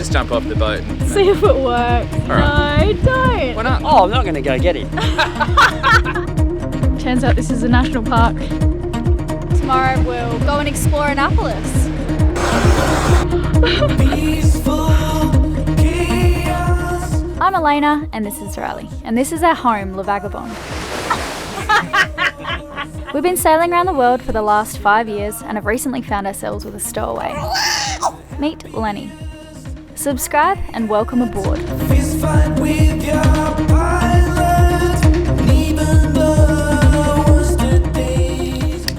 just jump off the boat and See if it works. Alright. No, don't. Why not? Oh, I'm not going to go get it. Turns out this is a national park. Tomorrow we'll go and explore Annapolis. I'm Elayna and this is Riley, and this is our home, Le Vagabond. We've been sailing around the world for the last 5 years and have recently found ourselves with a stowaway. Meet Lenny. Subscribe and welcome aboard.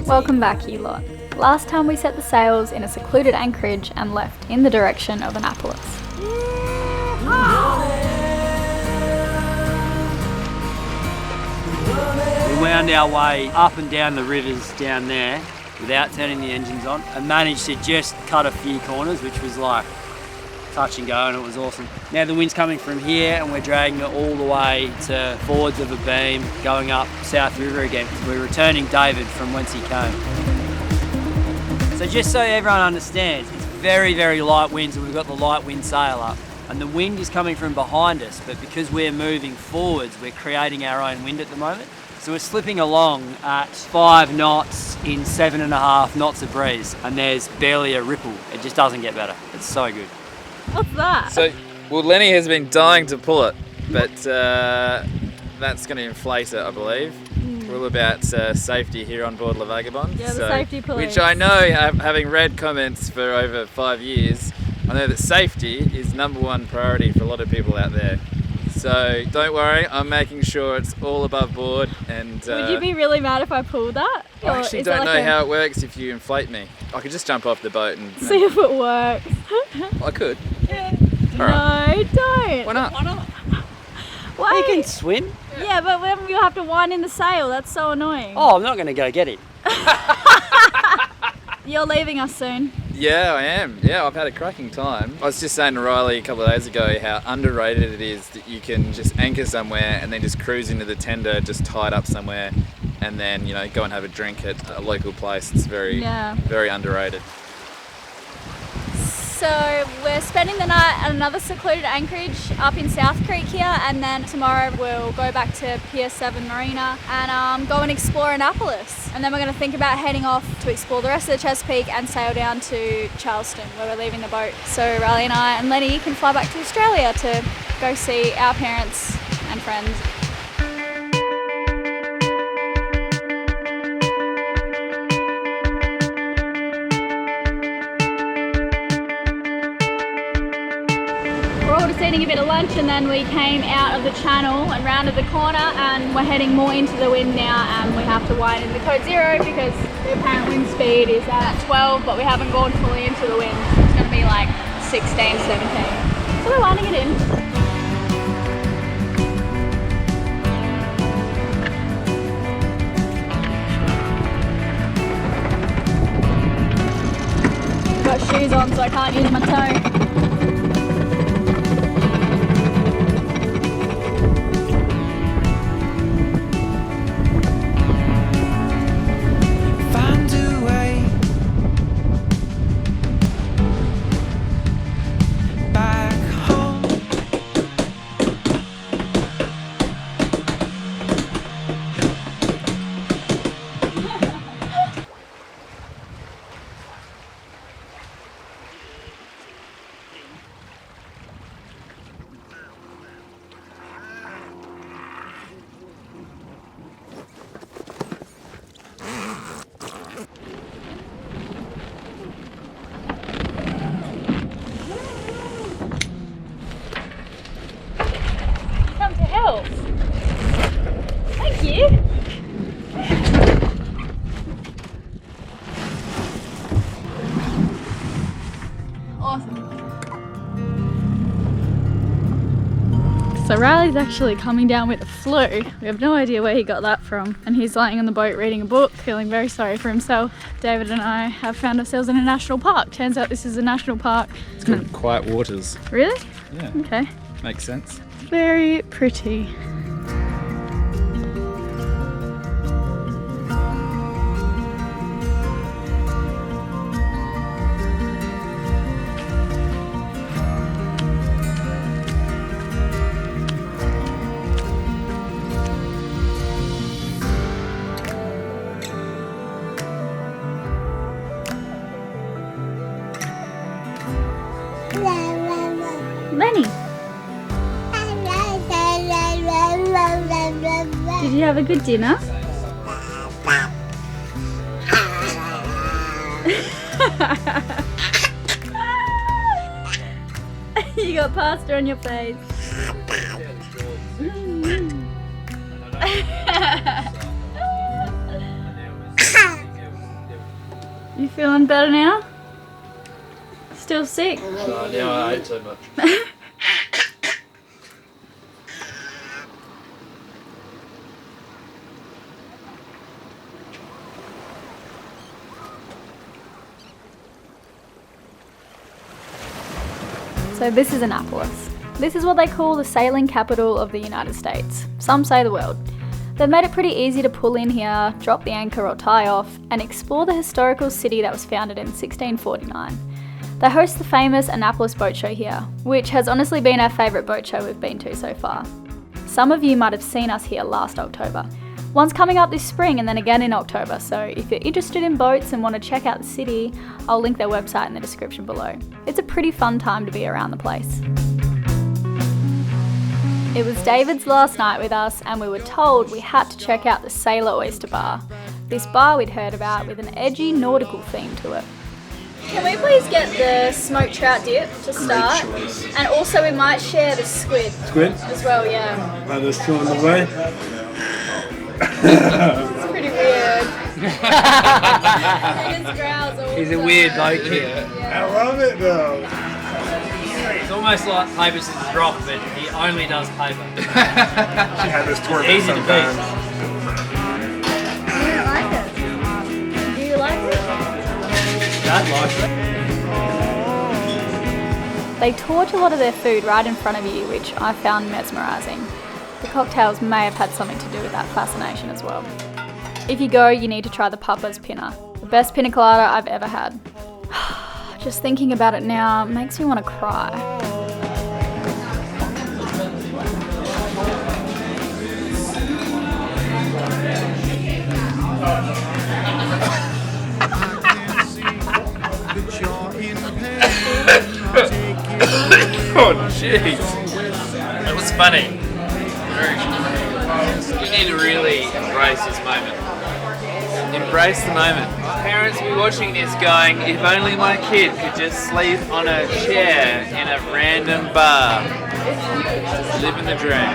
Welcome back, you lot. Last time we set the sails in a secluded anchorage and left in the direction of Annapolis. We wound our way up and down the rivers down there without turning the engines on and managed to just cut a few corners, which was like touch and go, and it was awesome. Now the wind's coming from here and we're dragging it all the way to forwards of a beam going up South River again. We're returning David from whence he came. So just so everyone understands, it's very, very light winds and we've got the light wind sail up. And the wind is coming from behind us, but because we're moving forwards, we're creating our own wind at the moment. So we're slipping along at 5 knots in 7.5 knots of breeze, and there's barely a ripple. It just doesn't get better. It's so good. What's that? So, Lenny has been dying to pull it, but that's going to inflate it, I believe. We're all about safety here on board Le Vagabond. Yeah, the safety police. Which I know, having read comments for over 5 years, I know that safety is #1 priority for a lot of people out there. So don't worry, I'm making sure it's all above board. And would you be really mad if I pulled that? I actually don't know how it works if you inflate me. I could just jump off the boat and see if it works. I could. Yeah. Alright. No, don't. Why not? Why? You can swim. Yeah, but then you'll have to wind in the sail. That's so annoying. Oh, I'm not going to go get it. You're leaving us soon. Yeah, I am. Yeah, I've had a cracking time. I was just saying to Riley a couple of days ago how underrated it is that you can just anchor somewhere and then just cruise into the tender, just tied up somewhere, and then, you know, go and have a drink at a local place. It's very underrated. So we're spending the night at another secluded anchorage up in South Creek here, and then tomorrow we'll go back to Pier 7 Marina and go and explore Annapolis. And then we're going to think about heading off to explore the rest of the Chesapeake and sail down to Charleston where we're leaving the boat. So Riley and I and Lenny can fly back to Australia to go see our parents and friends. We're all just eating a bit of lunch, and then we came out of the channel and rounded the corner, and we're heading more into the wind now, and we have to wind into code 0 because the apparent wind speed is at 12, but we haven't gone fully into the wind. It's going to be like 16, 17. So we're winding it in. I've got shoes on so I can't use my toe. Thank you. Awesome. So Riley's actually coming down with the flu. We have no idea where he got that from. And he's lying on the boat reading a book, feeling very sorry for himself. David and I have found ourselves in a national park. Turns out this is a national park. It's called Quiet Waters. Really? Yeah. Okay. Makes sense. Very pretty. Lenny. Did you have a good dinner? You got pasta on your face. You feeling better now? Still sick? Now I ate so much. So this is Annapolis. This is what they call the sailing capital of the United States. Some say the world. They've made it pretty easy to pull in here, drop the anchor or tie off, and explore the historical city that was founded in 1649. They host the famous Annapolis boat show here, which has honestly been our favourite boat show we've been to so far. Some of you might have seen us here last October. One's coming up this spring and then again in October, so if you're interested in boats and want to check out the city, I'll link their website in the description below. It's a pretty fun time to be around the place. It was David's last night with us and we were told we had to check out the Sailor Oyster Bar. This bar we'd heard about with an edgy nautical theme to it. Can we please get the smoked trout dip to start? And also we might share the squid. Squid? As well, yeah. There's two on the way. It's pretty weird. He just growls all He's the a time. weird boat kid. I love it though. It's almost like paper, scissors, rock, but he only does paper. She had this torment Easy to beat. sometimes. I don't like it. Do you like it? Dad likes it. They torch a lot of their food right in front of you, which I found mesmerising. The cocktails may have had something to do with that fascination as well. If you go, you need to try the Papa's Pinner. The best pina colada I've ever had. Just thinking about it now makes me want to cry. Oh jeez. That was funny. You need to really embrace this moment. Embrace the moment. Parents will be watching this going, if only my kid could just sleep on a chair in a random bar. Living the dream.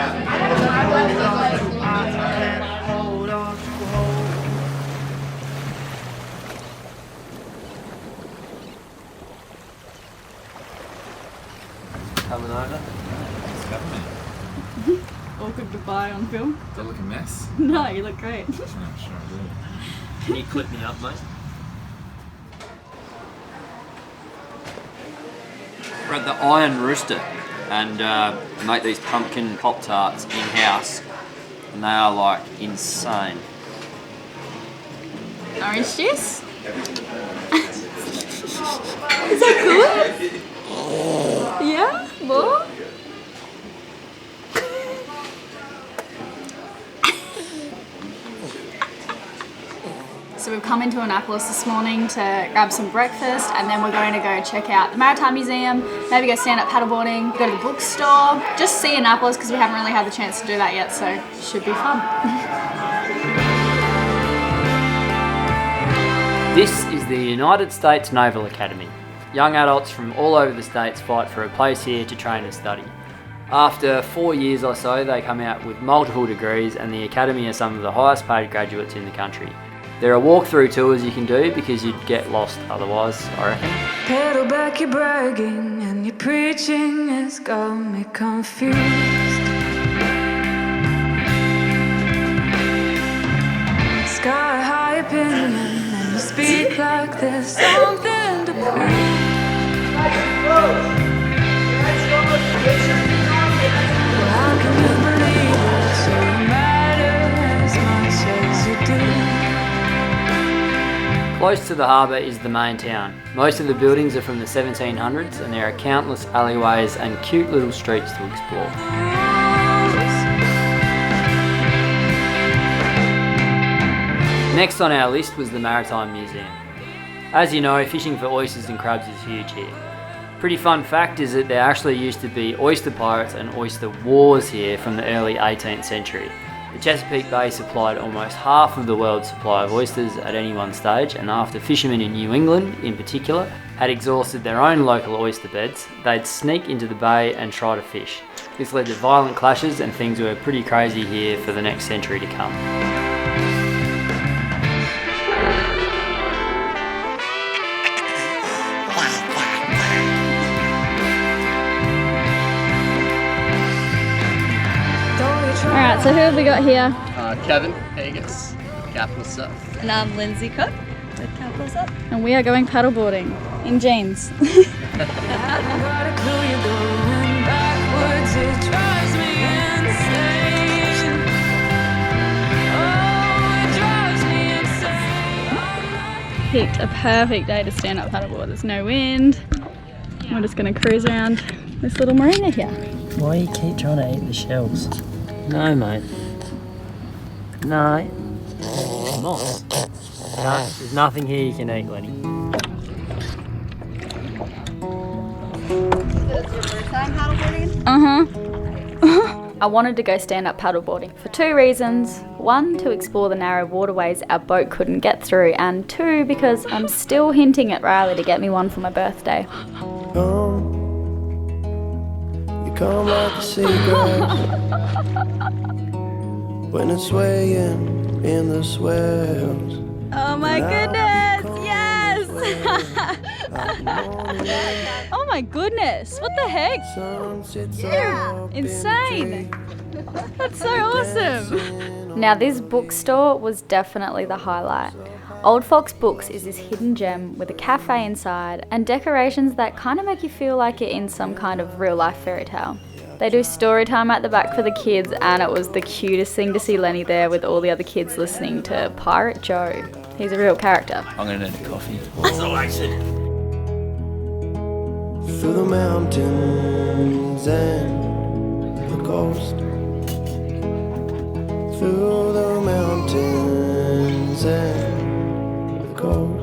Coming over. Awkward goodbye on film. Do I look a mess? No, you look great. Can you clip me up, mate? We're at the Iron Rooster and make these pumpkin Pop-Tarts in-house and they are like insane. Orange juice? Is that good? Yeah? More? So we've come into Annapolis this morning to grab some breakfast and then we're going to go check out the Maritime Museum, maybe go stand up paddleboarding, go to the bookstore, just see Annapolis because we haven't really had the chance to do that yet, so it should be fun. This is the United States Naval Academy. Young adults from all over the states fight for a place here to train and study. After 4 years or so, they come out with multiple degrees and the Academy are some of the highest paid graduates in the country. There are walk-through tours you can do because you'd get lost otherwise, I reckon. Pedal back your bragging and your preaching has got me confused. Sky high opinion and you speak like there's something to prove. Well, how can you believe it? So you matter as much as you do. Close to the harbour is the main town. Most of the buildings are from the 1700s and there are countless alleyways and cute little streets to explore. Next on our list was the Maritime Museum. As you know, fishing for oysters and crabs is huge here. Pretty fun fact is that there actually used to be oyster pirates and oyster wars here from the early 18th century. The Chesapeake Bay supplied almost half of the world's supply of oysters at any one stage, and after fishermen in New England, in particular, had exhausted their own local oyster beds, they'd sneak into the bay and try to fish. This led to violent clashes, and things were pretty crazy here for the next century to come. Alright, so who have we got here? Kevin Haggis, Capital Sup. And I'm Lindsay Cook with Capital Sup. And we are going paddleboarding in jeans. Picked a perfect day to stand up paddleboard. There's no wind. We're just going to cruise around this little marina here. Why do you keep trying to eat the shells? No, mate. No. Come on. No, there's nothing here you can eat, Lenny. I wanted to go stand up paddleboarding for two reasons. One, to explore the narrow waterways our boat couldn't get through, and two, because I'm still hinting at Riley to get me one for my birthday. Come like the seagrass when it's swaying in the swells. Oh my goodness, yes! Oh my goodness, what the heck? Yeah, insane. That's so awesome. Now this bookstore was definitely the highlight. Old Fox Books is this hidden gem with a cafe inside and decorations that kind of make you feel like you're in some kind of real life fairy tale. They do story time at the back for the kids, and it was the cutest thing to see Lenny there with all the other kids listening to Pirate Joe. He's a real character. I'm going to need a coffee. Through the mountains and the coast. Through the mountains and the coast.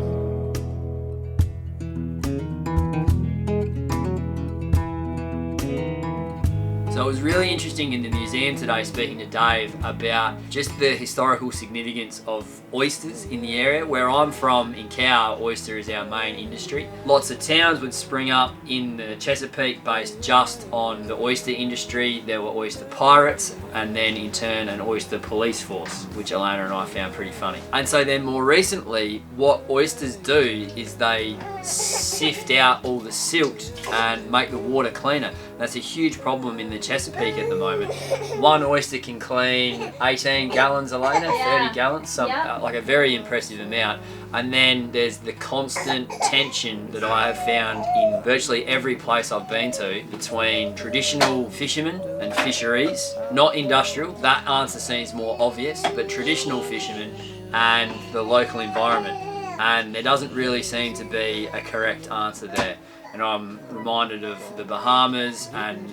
So it was really interesting in the museum today speaking to Dave about just the historical significance of oysters in the area. Where I'm from in Cow, oyster is our main industry. Lots of towns would spring up in the Chesapeake based just on the oyster industry. There were oyster pirates and then in turn an oyster police force, which Elayna and I found pretty funny. And so then more recently, what oysters do is they sift out all the silt and make the water cleaner. That's a huge problem in the Chesapeake at the moment. One oyster can clean 18 gallons, Elayna, 30 gallons, like a very impressive amount. And then there's the constant tension that I have found in virtually every place I've been to between traditional fishermen and fisheries, not industrial. That answer seems more obvious, but traditional fishermen and the local environment. And there doesn't really seem to be a correct answer there. And I'm reminded of the Bahamas and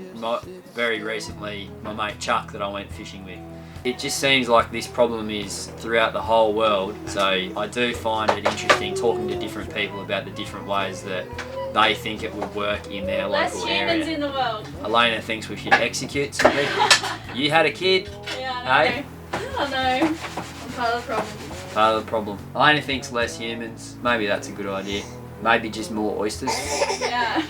very recently my mate Chuck that I went fishing with. It just seems like this problem is throughout the whole world, so I do find it interesting talking to different people about the different ways that they think it would work in their local area. Less humans in the world. Elayna thinks we should execute some people. You had a kid, hey? I know. I'm part of the problem. Part of the problem. Elayna thinks less humans. Maybe that's a good idea. Maybe just more oysters. Yeah.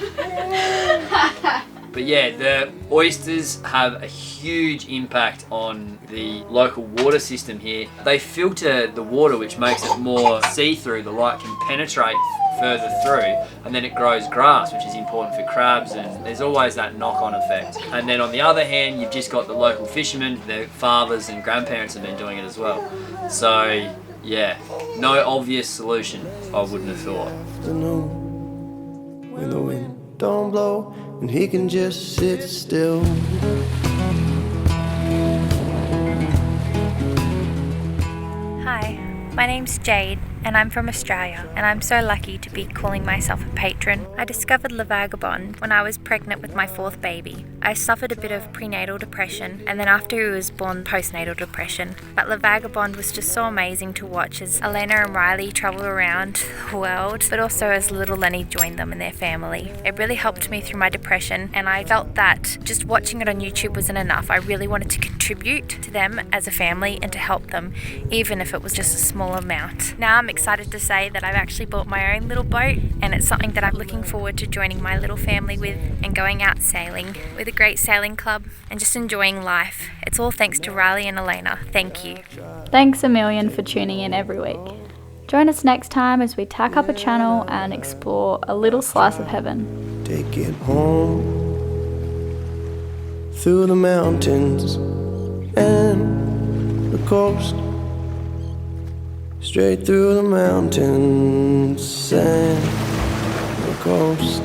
But yeah, the oysters have a huge impact on the local water system here. They filter the water, which makes it more see-through. The light can penetrate further through, and then it grows grass, which is important for crabs, and there's always that knock-on effect. And then on the other hand, you've just got the local fishermen. Their fathers and grandparents have been doing it as well. So yeah, no obvious solution, I wouldn't have thought. When the wind don't blow and he can just sit still. Hi, my name's Jade and I'm from Australia, and I'm so lucky to be calling myself a patron. I discovered Le Vagabond when I was pregnant with my fourth baby. I suffered a bit of prenatal depression, and then after he was born, postnatal depression. But La Vagabond was just so amazing to watch as Elayna and Riley travelled around the world, but also as little Lenny joined them and their family. It really helped me through my depression, and I felt that just watching it on YouTube wasn't enough. I really wanted to contribute to them as a family and to help them, even if it was just a small amount. Now I'm excited to say that I've actually bought my own little boat, and it's something that I'm looking forward to joining my little family with and going out sailing with a great sailing club and just enjoying life. It's all thanks to Riley and Elayna. Thank you. Thanks a million for tuning in every week. Join us next time as we tack up a channel and explore a little slice of heaven. Take it home through the mountains and the coast, straight through the mountains and the coast.